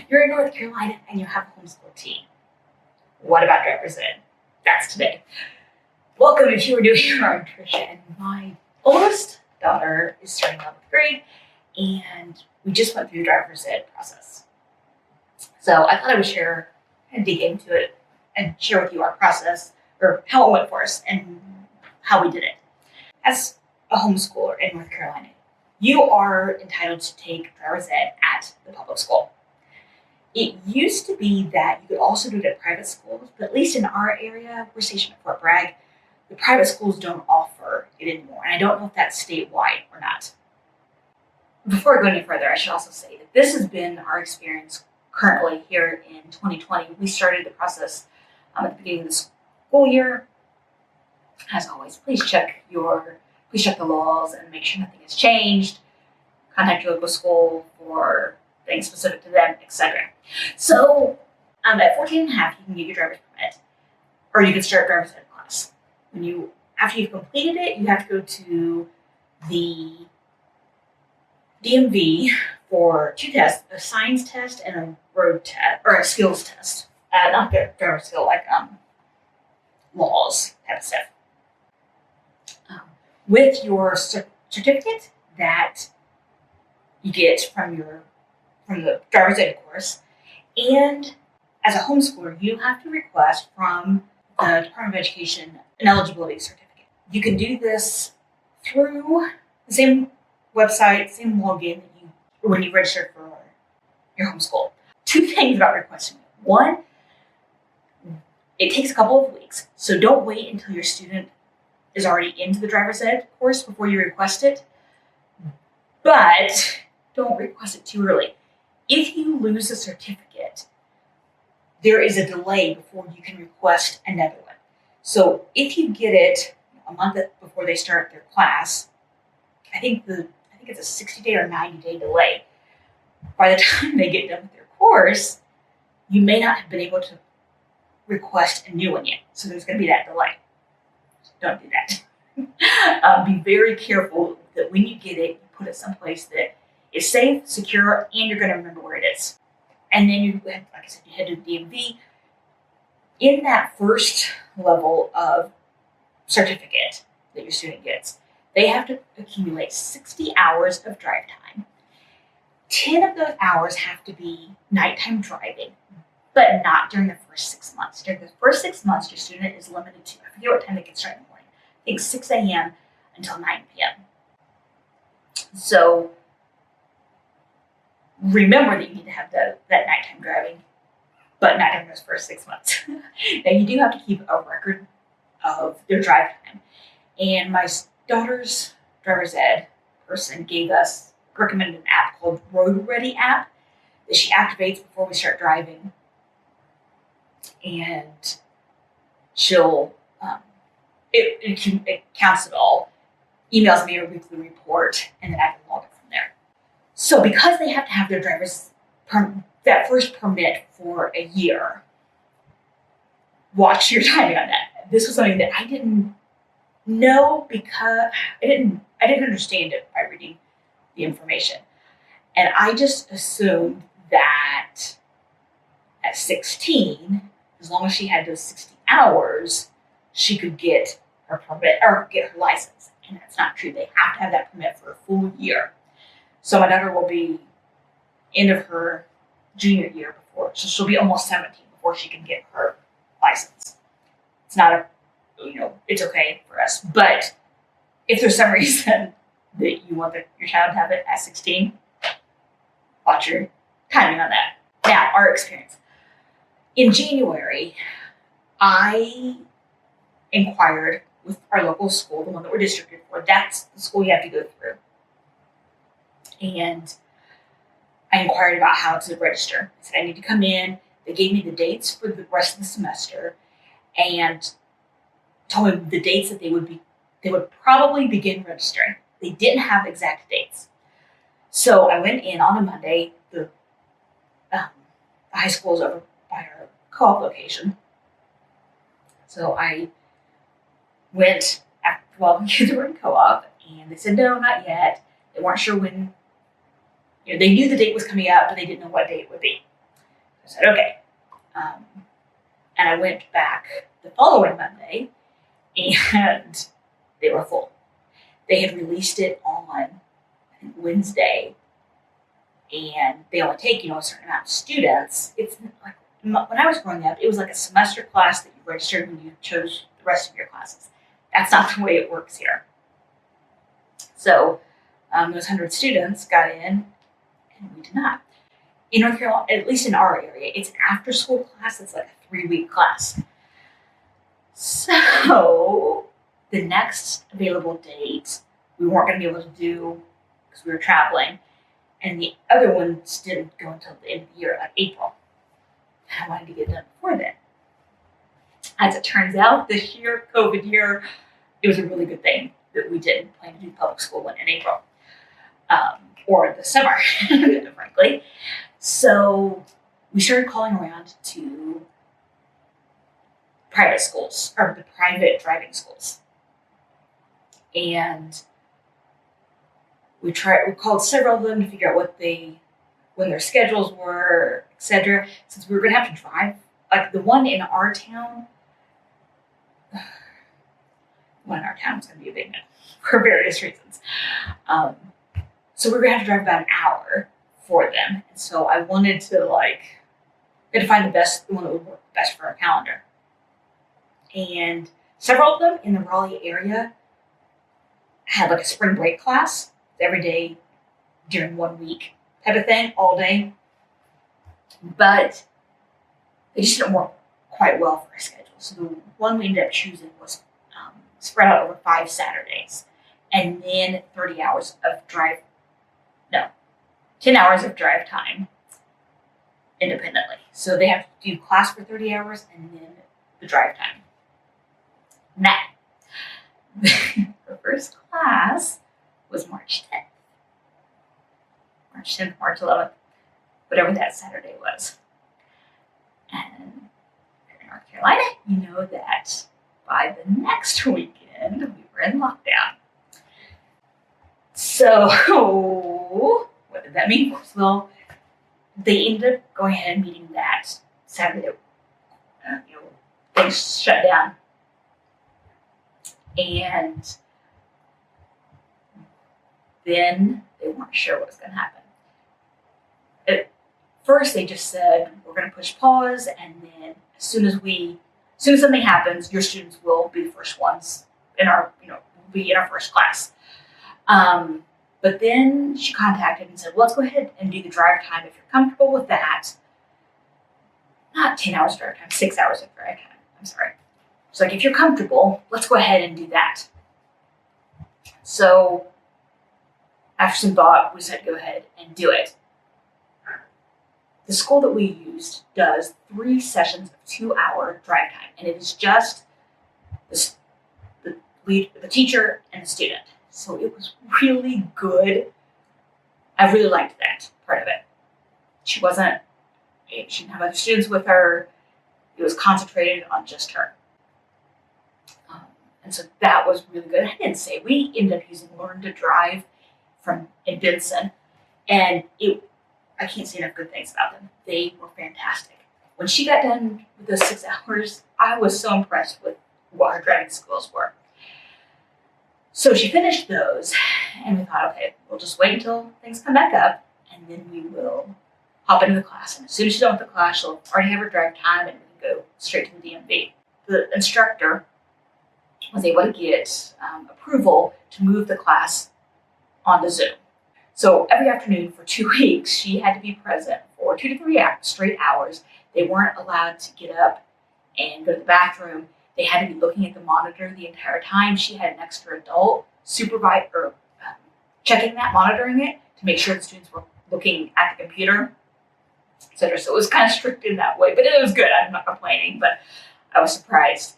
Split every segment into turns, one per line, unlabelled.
You're in North Carolina and you have a homeschool team. What about driver's ed? That's today. Welcome if you are new here. I'm Tricia, and my oldest daughter is starting 11th grade, and we just went through the driver's ed process. So I thought I would share and dig into it and share with you our process, or how it went for us and how we did it. As a homeschooler in North Carolina, you are entitled to take driver's ed at the public school. It used to be that you could also do it at private schools, but at least in our area, we're stationed at Fort Bragg, the private schools don't offer it anymore. And I don't know if that's statewide or not. Before I go any further, I should also say that this has been our experience currently here in 2020. We started the process at the beginning of the school year. As always, please check the laws and make sure nothing has changed. Contact your local school for things specific to them, etc. So at 14 and a half, you can get your driver's permit, or you can start driver's ed class. After you've completed it, you have to go to the DMV for two tests: a science test and a road test, or a skills test. Not the driver's skill, like laws type of stuff. With your certificate that you get from the driver's ed course, and as a homeschooler, you have to request from the Department of Education an eligibility certificate. You can do this through the same website, same login that when you register for your homeschool. Two things about requesting it. One, it takes a couple of weeks, so don't wait until your student is already into the driver's ed course before you request it, but don't request it too early. If you lose a certificate, there is a delay before you can request another one. So if you get it a month before they start their class, I think it's a 60-day or 90-day delay. By the time they get done with their course, you may not have been able to request a new one yet. So there's going to be that delay. Don't do that. Be very careful that when you get it, you put it someplace that is safe, secure, and you're going to remember where it is. And then you, like I said, you head to the DMV. In that first level of certificate that your student gets, they have to accumulate 60 hours of drive time. 10 of those hours have to be nighttime driving, but not during the first 6 months. During the first 6 months, your student is limited to, I forget what time they can start in the morning. I think 6 a.m. until 9 p.m. So remember that you need to have that nighttime driving, but not during those first 6 months. Now, you do have to keep a record of their drive time. And my daughter's driver's ed person recommended an app called Road Ready app that she activates before we start driving. And she'll, it counts it all, emails me a weekly report, and then I can log it from there. So because they have to have their that first permit for a year, watch your timing on that. This was something that I didn't know because I didn't understand it by reading the information. And I just assumed that at 16, as long as she had those 60 hours, she could get her permit or get her license. And that's not true. They have to have that permit for a full year. So my daughter will be end of her junior year so she'll be almost 17 before she can get her license. It's not it's okay for us. But if there's some reason that you want your child to have it at 16, watch your timing on that. Now, our experience. In January, I inquired with our local school, the one that we're districted for. That's the school you have to go through. And I inquired about how to register. I said I need to come in. They gave me the dates for the rest of the semester and told me the dates that they would probably begin registering. They didn't have exact dates. So I went in on a Monday. The high school is over by our co-op location. So I went while the kids were in co-op, and they said, no, not yet. They weren't sure when, they knew the date was coming up, but they didn't know what date it would be. I said, okay. And I went back the following Monday, and they were full. They had released it on, I think, Wednesday, and they only take, a certain amount of students. It's like, when I was growing up, it was like a semester class that you registered when you chose the rest of your classes. That's not the way it works here. So those 100 students got in, and we did not. In North Carolina, at least in our area, it's an after-school class. It's like a 3-week class. So the next available date, we weren't going to be able to do because we were traveling. And the other ones didn't go until the end of the year, like April. I wanted to get it done before then. As it turns out, this year, COVID year, it was a really good thing that we didn't plan to do public school one in April. Or the summer, frankly. So we started calling around to private schools, or the private driving schools. And we called several of them to figure out when their schedules were, etc. Since we were going to have to drive, like the one in our town, was going to be a big no for various reasons. So we were going to have to drive about an hour for them. And so I wanted to we had to find the one that would work best for our calendar. And several of them in the Raleigh area had like a spring break class every day during 1 week type of thing, all day. But they just didn't work quite well for our schedule. So the one we ended up choosing was spread out over 5 Saturdays, and then 10 hours of drive time independently. So they have to do class for 30 hours and then the drive time. Now, the first class was March 10th. March 10th, March 11th, whatever that Saturday was. And if you're in North Carolina, you know that by the next weekend, we were in lockdown. So, what did that mean? Well, they ended up going ahead and meeting that Saturday. Things shut down. And then they weren't sure what was going to happen. At first, they just said, we're going to push pause, and then as soon as something happens, your students will be the first ones be in our first class. But then she contacted and said, well, let's go ahead and do the drive time if you're comfortable with that. Not 10 hours of drive time, 6 hours of drive time. I'm sorry. It's like, if you're comfortable, let's go ahead and do that. So after some thought, we said, go ahead and do it. The school that we used does 3 sessions of 2-hour drive time, and it is just the teacher and the student. So it was really good. I really liked that part of it. She didn't have other students with her. It was concentrated on just her. And so that was really good. I didn't say, we ended up using Learn to Drive in Benson, and I can't say enough good things about them. They were fantastic. When she got done with those 6 hours, I was so impressed with what her driving skills were. So she finished those, and we thought, okay, we'll just wait until things come back up, and then we will hop into the class. And as soon as she's done with the class, she'll already have her drive time, and we can go straight to the DMV. The instructor was able to get approval to move the class onto Zoom. So every afternoon for 2 weeks, she had to be present for 2 to 3 straight hours. They weren't allowed to get up and go to the bathroom. They had to be looking at the monitor the entire time. She had an extra adult supervisor checking that, monitoring it to make sure the students were looking at the computer, etc. So it was kind of strict in that way, but it was good. I'm not complaining, but I was surprised.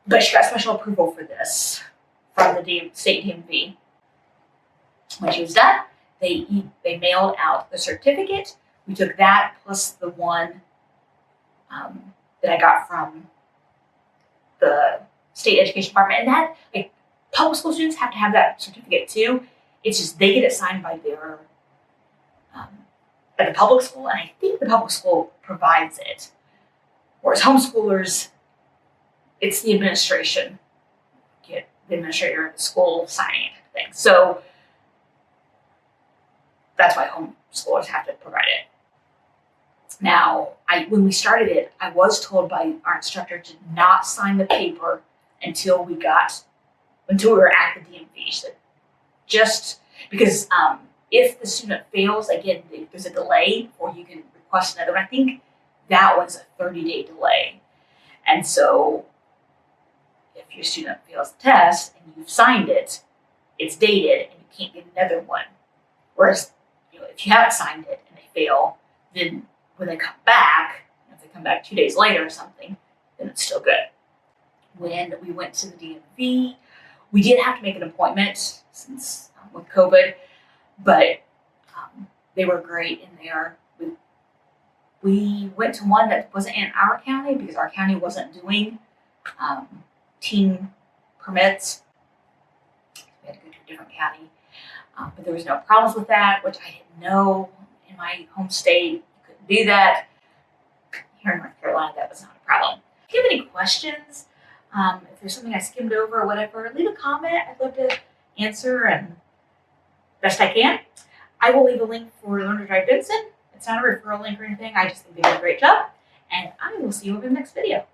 But she got special approval for this from the state DMV. When she was done, they mailed out the certificate. We took that plus the one that I got from the state education department, and that public school students have to have that certificate too. It's just they get it signed by their at the public school, and I think the public school provides it. Whereas homeschoolers, it's the administration, get the administrator of the school signing it, thing. So that's why homeschoolers have to provide it. Now, when we started it, I was told by our instructor to not sign the paper until we were at the DMV. So just because if the student fails, again, there's a delay before you can request another one. I think that was a 30-day delay. And so if your student fails the test and you've signed it, it's dated and you can't get another one. Whereas, if you haven't signed it and they fail, then when they come back, if they come back 2 days later or something, then it's still good. When we went to the DMV, we did have to make an appointment since with COVID, but they were great in there. We went to one that wasn't in our county because our county wasn't doing teen permits. We had to go to a different county, but there was no problems with that, which I didn't know. In my home state, you couldn't do that. Here in North Carolina, that was not a problem. If you have any questions, if there's something I skimmed over or whatever, leave a comment. I'd love to answer and best I can. I will leave a link for Learn to Drive Benson. It's not a referral link or anything. I just think they did a great job. And I will see you in the next video.